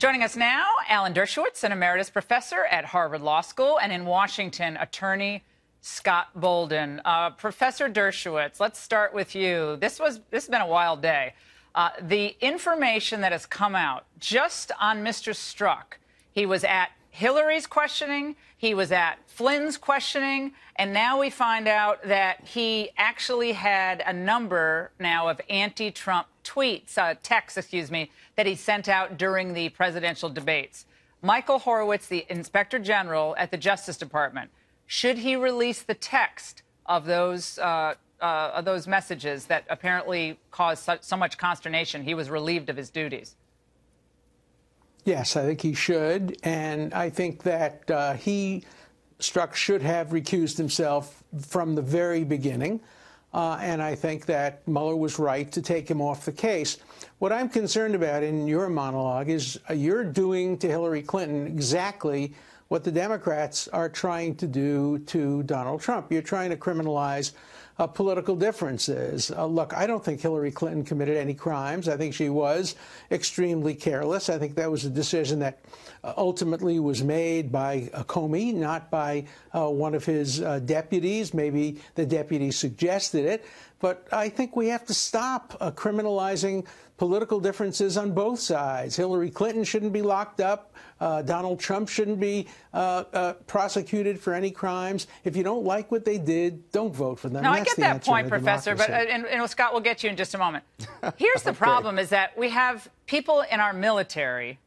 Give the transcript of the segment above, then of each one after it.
Joining us now, Alan Dershowitz, an emeritus professor at Harvard Law School, and in Washington, attorney Scott Bolden. Professor Dershowitz, let's start with you. This has been a wild day. The information that has come out just on Mr. Strzok, he was at Hillary's questioning, he was at Flynn's questioning, and now we find out that he actually had a number now of anti-Trump tweets, texts, that he sent out during the presidential debates. Michael Horowitz, the Inspector General at the Justice Department, should he release the text of those messages that apparently caused so much consternation? He was relieved of his duties. Yes, I think he should, and I think that Strzok should have recused himself from the very beginning, and I think that Mueller was right to take him off the case. What I'm concerned about in your monologue is you're doing to Hillary Clinton exactly what the Democrats are trying to do to Donald Trump. You're trying to criminalize political differences. Look, I don't think Hillary Clinton committed any crimes. I think she was extremely careless. I think that was a decision that ultimately was made by Comey, not by one of his deputies. Maybe the deputy suggested it. But I think we have to stop criminalizing political differences on both sides. Hillary Clinton shouldn't be locked up. Donald Trump shouldn't be prosecuted for any crimes. If you don't like what they did, don't vote for them. No, I get that point, Professor, but and Scott, we'll get you in just a moment. Here's the problem is that we have people in our military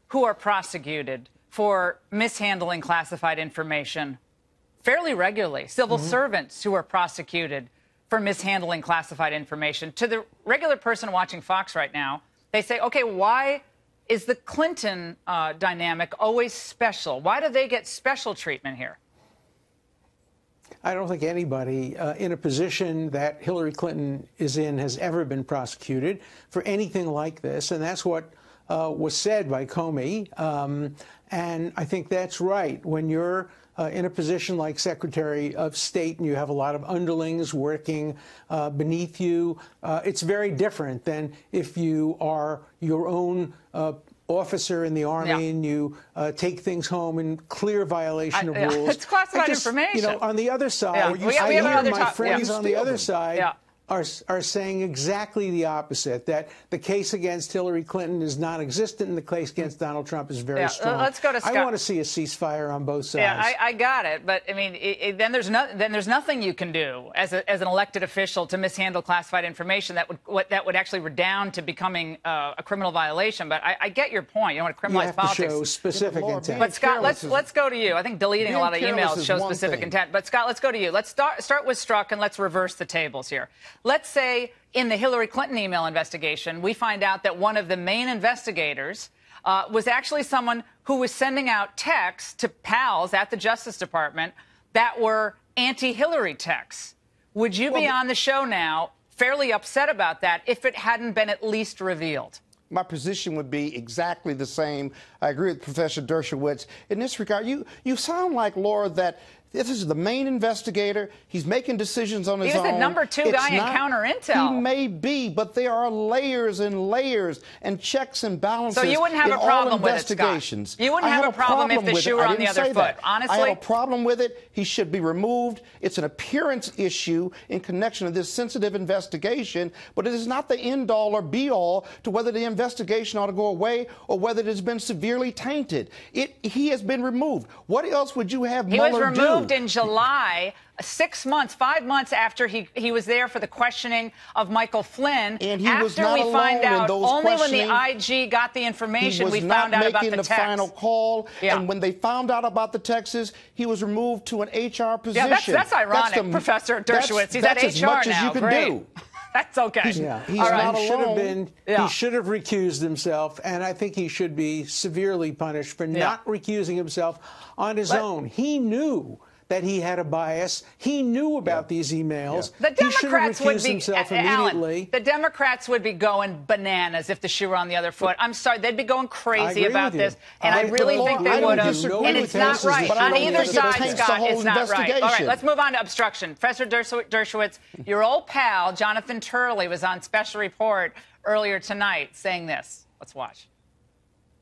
who are prosecuted for mishandling classified information fairly regularly. Civil servants who are prosecuted for mishandling classified information. To the regular person watching Fox right now, they say, okay, why is the Clinton dynamic always special? Why do they get special treatment here? I don't think anybody in a position that Hillary Clinton is in has ever been prosecuted for anything like this. And that's what was said by Comey. And I think that's right. When you're in a position like Secretary of State and you have a lot of underlings working beneath you, it's very different than if you are your own officer in the Army and you take things home in clear violation of rules. It's classified information. You know, on the other side, I hear my friends on the other side are saying exactly the opposite, that the case against Hillary Clinton is non-existent and the case against Donald Trump is very strong. Let's go to Scott. I want to see a ceasefire on both sides. Yeah, I got it. But, I mean, then there's nothing you can do as an elected official to mishandle classified information that would actually redound to becoming a criminal violation. But I get your point. You don't want to criminalize politics. You have to show specific intent. But, Scott, let's go to you. I think deleting a lot of emails shows specific intent. But, Scott, let's go to you. Let's start with Strzok and let's reverse the tables here. Let's say in the Hillary Clinton email investigation, we find out that one of the main investigators was actually someone who was sending out texts to pals at the Justice Department that were anti-Hillary texts. Would you be on the show now fairly upset about that if it hadn't been at least revealed? My position would be exactly the same. I agree with Professor Dershowitz. In this regard, you sound like, Laura, that this is the main investigator. He's making decisions on his own. He was the number 2 guy in counter intel. He may be, but there are layers and layers and checks and balances. So you wouldn't have a problem with it, Scott? You wouldn't have a problem if the shoe were on the other foot, honestly? I have a problem with it. He should be removed. It's an appearance issue in connection to this sensitive investigation, but it is not the end-all or be-all to whether the investigation ought to go away or whether it has been severely tainted. He has been removed. What else would you have Mueller do? He was removed in July, 6 months, 5 months after he was there for the questioning of Michael Flynn. And he was not alone in those only when the IG got the information, we found out about the text. He was not making the final call. And when they found out about the texts, he was removed to an HR position. Yeah, that's ironic, Professor Dershowitz. He's at HR now. That's as much as you can do. That's okay. He's not alone. He should have recused himself, and I think he should be severely punished for not recusing himself on his own. He knew that he had a bias. He knew about these emails. The Democrats would be, immediately. The Democrats would be going bananas if the shoe were on the other foot. I'm sorry, they'd be going crazy about this, and I really think they would have. And it's not right on either side, Scott. It's not right. All right, let's move on to obstruction. Professor Dershowitz, your old pal Jonathan Turley was on Special Report earlier tonight saying this. Let's watch.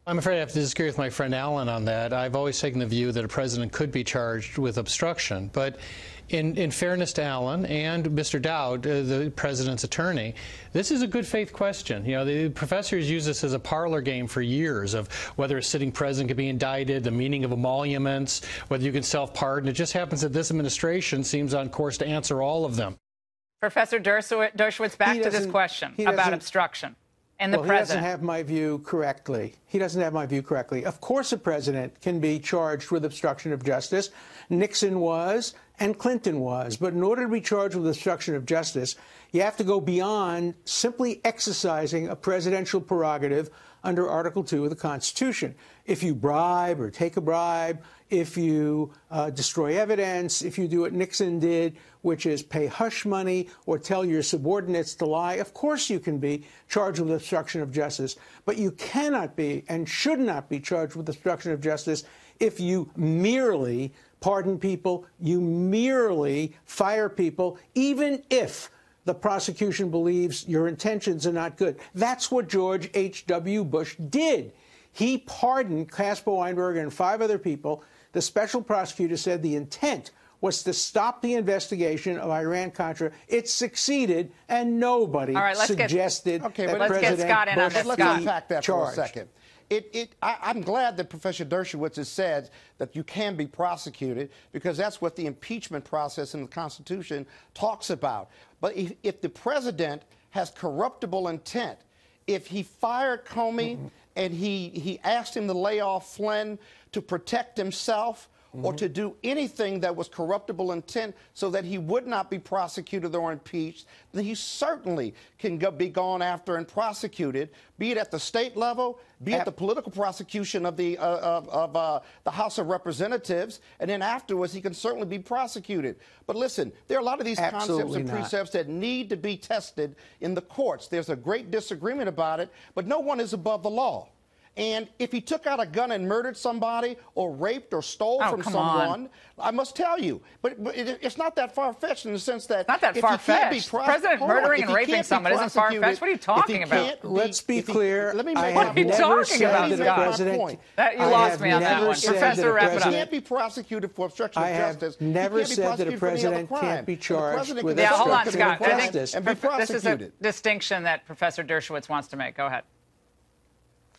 I'm afraid I have to disagree with my friend Alan on that. I've always taken the view that a president could be charged with obstruction. But in fairness to Alan and Mr. Dowd, the president's attorney, this is a good faith question. You know, the professors use this as a parlor game for years of whether a sitting president could be indicted, the meaning of emoluments, whether you can self-pardon. It just happens that this administration seems on course to answer all of them. Professor Dershowitz, back to this question about obstruction. And the president. He doesn't have my view correctly. He doesn't have my view correctly. Of course, a president can be charged with obstruction of justice. Nixon was, and Clinton was. But in order to be charged with obstruction of justice, you have to go beyond simply exercising a presidential prerogative under Article 2 of the Constitution. If you bribe or take a bribe, if you destroy evidence, if you do what Nixon did, which is pay hush money or tell your subordinates to lie, of course you can be charged with obstruction of justice. But you cannot be and should not be charged with obstruction of justice if you merely pardon people, you merely fire people, even if the prosecution believes your intentions are not good. That's what George H.W. Bush did. He pardoned Caspar Weinberger and 5 other people. The special prosecutor said the intent was to stop the investigation of Iran-Contra. It succeeded, and nobody suggested that President Bush let's unpack that for a second. I'm glad that Professor Dershowitz has said that you can be prosecuted, because that's what the impeachment process in the Constitution talks about. But if the president has corruptible intent, if he fired Comey and he asked him to lay off Flynn to protect himself, or to do anything that was corruptible intent so that he would not be prosecuted or impeached, then he certainly can be gone after and prosecuted, be it at the state level, be it the political prosecution of the House of Representatives, and then afterwards he can certainly be prosecuted. But listen, there are a lot of these concepts and precepts that need to be tested in the courts. There's a great disagreement about it, but no one is above the law. And if he took out a gun and murdered somebody or raped or stole from someone, I must tell you, but it's not that far-fetched in the sense that... Not that far-fetched. President murdering and raping someone isn't far-fetched. What are you talking about? Let's be clear. What are you talking about, Scott? You lost me on that one. Professor, wrap it up. He can't be prosecuted for obstruction of justice. I have never said that a president can't be charged with hold on, obstruction Scott. of justice. This is a distinction that Professor Dershowitz wants to make. Go ahead.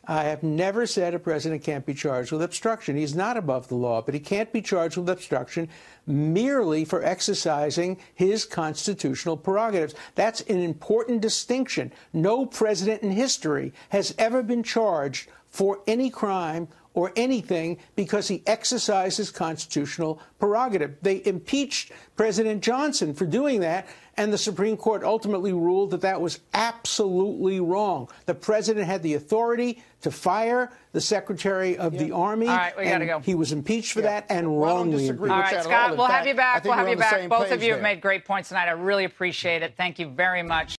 I have never said a president can't be charged with obstruction. He's not above the law, but he can't be charged with obstruction merely for exercising his constitutional prerogatives. That's an important distinction. No president in history has ever been charged for any crime or anything because he exercised his constitutional prerogative. They impeached President Johnson for doing that, and the Supreme Court ultimately ruled that that was absolutely wrong. The president had the authority to fire the Secretary of the Army. All right, we got to go. He was impeached for that and wrongly impeached. All right, Scott, we'll have you back. We'll have you back. Both of you have made great points tonight. I really appreciate it. Thank you very much.